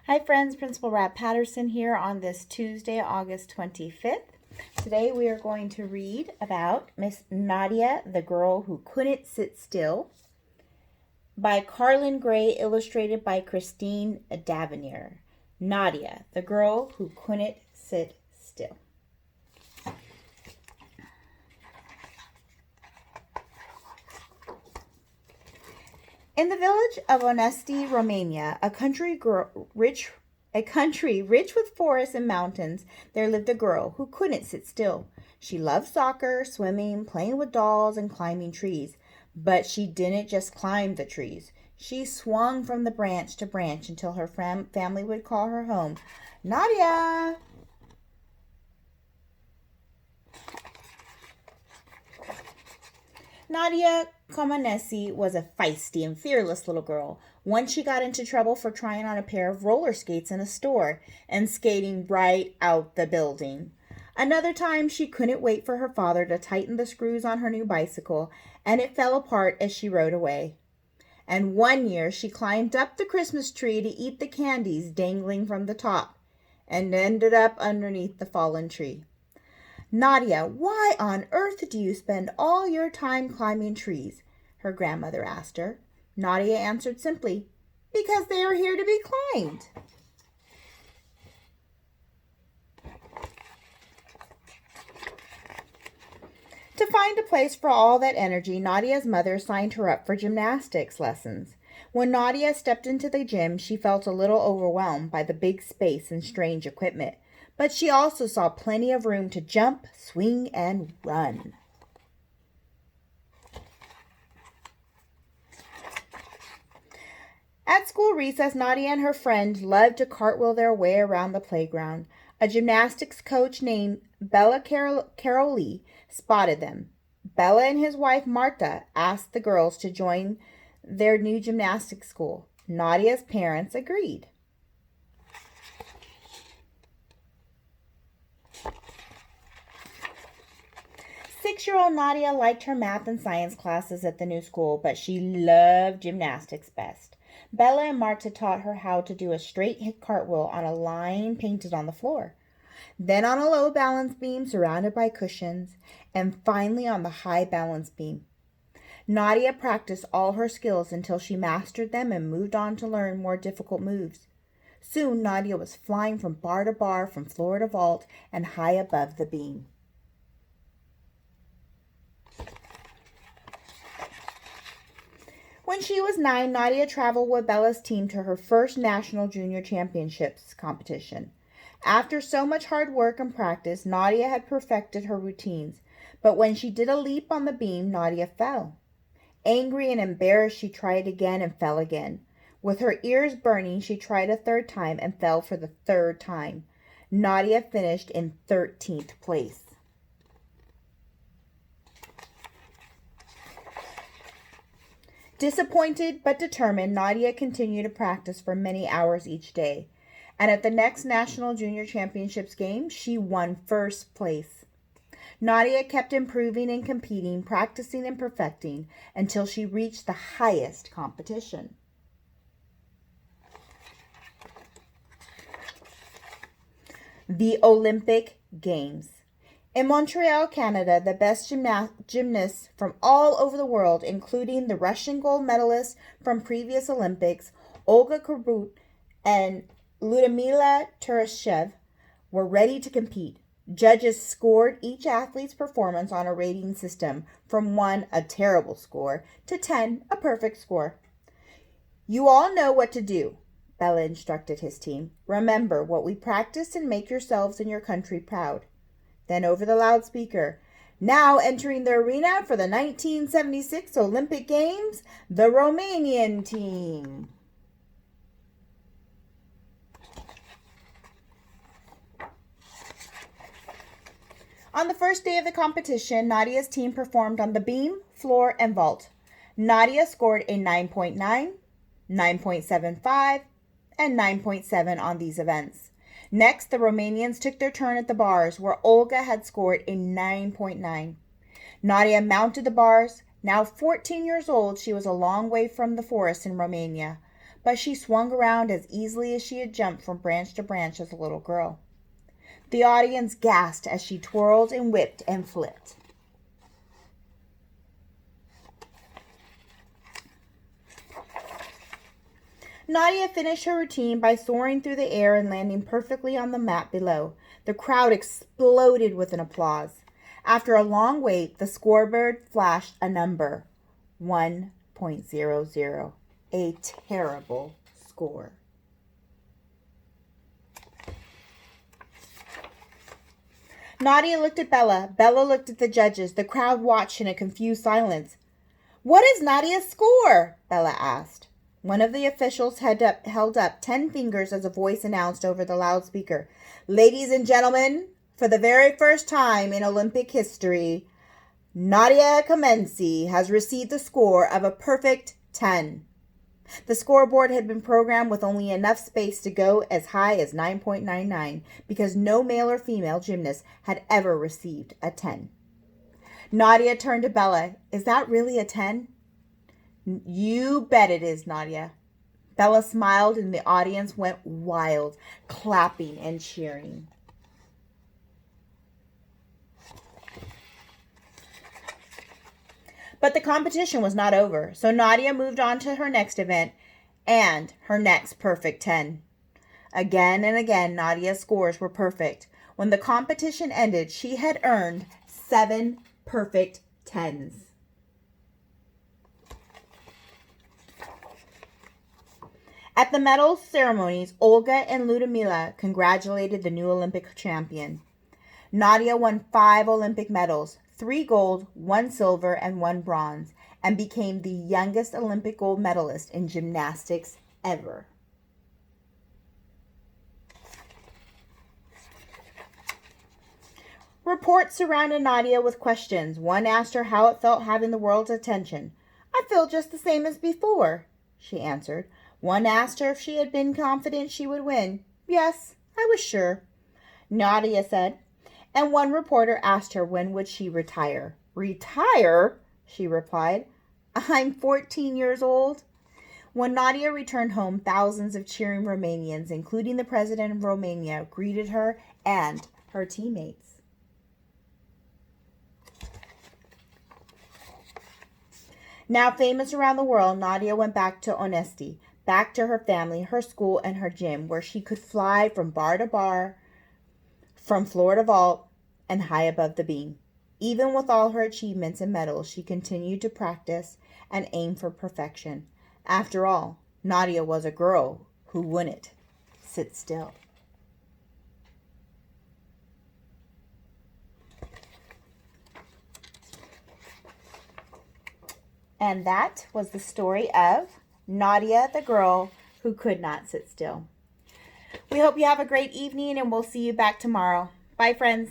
Hi friends, Principal Rabb-Patterson here on this Tuesday, August 25th. Today we are going to read about Miss Nadia, the girl who couldn't sit still, by Karlin Gray, illustrated by Christine Davenier. Nadia, the girl who couldn't sit still. In the village of Onesti, Romania, a country rich with forests and mountains, there lived a girl who couldn't sit still. She loved soccer, swimming, playing with dolls, and climbing trees. But she didn't just climb the trees. She swung from the branch to branch until her family would call her home. Nadia! Nadia Comaneci was a feisty and fearless little girl. Once she got into trouble for trying on a pair of roller skates in a store and skating right out the building. Another time, she couldn't wait for her father to tighten the screws on her new bicycle, and it fell apart as she rode away. And one year, she climbed up the Christmas tree to eat the candies dangling from the top, and ended up underneath the fallen tree. Nadia, why on earth do you spend all your time climbing trees? Her grandmother asked her. Nadia answered simply, because they are here to be climbed. To find a place for all that energy, Nadia's mother signed her up for gymnastics lessons. When Nadia stepped into the gym, she felt a little overwhelmed by the big space and strange equipment. But she also saw plenty of room to jump, swing, and run. At school recess, Nadia and her friend loved to cartwheel their way around the playground. A gymnastics coach named Bella Caroli spotted them. Bella and his wife Marta asked the girls to join their new gymnastics school. Nadia's parents agreed. Six-year-old Nadia liked her math and science classes at the new school, but she loved gymnastics best. Bella and Marta taught her how to do a straight hip cartwheel on a line painted on the floor, then on a low balance beam surrounded by cushions, and finally on the high balance beam. Nadia practiced all her skills until she mastered them and moved on to learn more difficult moves. Soon Nadia was flying from bar to bar, from floor to vault, and high above the beam. When she was 9, Nadia traveled with Bella's team to her first national junior championships competition. After so much hard work and practice, Nadia had perfected her routines. But when she did a leap on the beam, Nadia fell. Angry and embarrassed, she tried again and fell again. With her ears burning, she tried a third time and fell for the third time. Nadia finished in 13th place. Disappointed but determined, Nadia continued to practice for many hours each day. And at the next National Junior Championships game, she won first place. Nadia kept improving and competing, practicing and perfecting until she reached the highest competition. The Olympic Games. In Montreal, Canada, the best gymnasts from all over the world, including the Russian gold medalists from previous Olympics, Olga Korbut and Ludmila Turashev, were ready to compete. Judges scored each athlete's performance on a rating system from 1, a terrible score, to 10, a perfect score. You all know what to do, Bella instructed his team. Remember what we practiced and make yourselves and your country proud. Then over the loudspeaker, now entering the arena for the 1976 Olympic Games, the Romanian team. On the first day of the competition, Nadia's team performed on the beam, floor, and vault. Nadia scored a 9.9, 9.75, and 9.7 on these events. Next, the Romanians took their turn at the bars, where Olga had scored a 9.9. Nadia mounted the bars. Now 14 years old, she was a long way from the forest in Romania. but she swung around as easily as she had jumped from branch to branch as a little girl. The audience gasped as she twirled and whipped and flipped. Nadia finished her routine by soaring through the air and landing perfectly on the mat below. The crowd exploded with an applause. After a long wait, the scoreboard flashed a number, 1.00, a terrible score. Nadia looked at Bella. Bella looked at the judges. The crowd watched in a confused silence. "What is Nadia's score?" Bella asked. One of the officials held up 10 fingers as a voice announced over the loudspeaker, "Ladies and gentlemen, for the very first time in Olympic history, Nadia Comenci has received the score of a perfect 10. The scoreboard had been programmed with only enough space to go as high as 9.99 because no male or female gymnast had ever received a 10. Nadia turned to Bella. "Is that really a 10? "You bet it is, Nadia." Bella smiled and the audience went wild, clapping and cheering. But the competition was not over, so Nadia moved on to her next event and her next perfect 10. Again and again, Nadia's scores were perfect. When the competition ended, she had earned 7 perfect 10s. At the medal ceremonies, Olga and Ludmila congratulated the new Olympic champion. Nadia won 5 Olympic medals, 3 gold, 1 silver, and 1 bronze, and became the youngest Olympic gold medalist in gymnastics ever. Reports surrounded Nadia with questions. One asked her how it felt having the world's attention. "I feel just the same as before," she answered. One asked her if she had been confident she would win. "Yes, I was sure," Nadia said. And one reporter asked her when would she retire. "Retire?" she replied. "I'm 14 years old." When Nadia returned home, thousands of cheering Romanians, including the president of Romania, greeted her and her teammates. Now famous around the world, Nadia went back to Honesty, back to her family, her school, and her gym, where she could fly from bar to bar, from floor to vault, and high above the beam. Even with all her achievements and medals, she continued to practice and aim for perfection. After all, Nadia was a girl who wouldn't sit still. And that was the story of Nadia, the girl who could not sit still. We hope you have a great evening, and we'll see you back tomorrow. Bye, friends.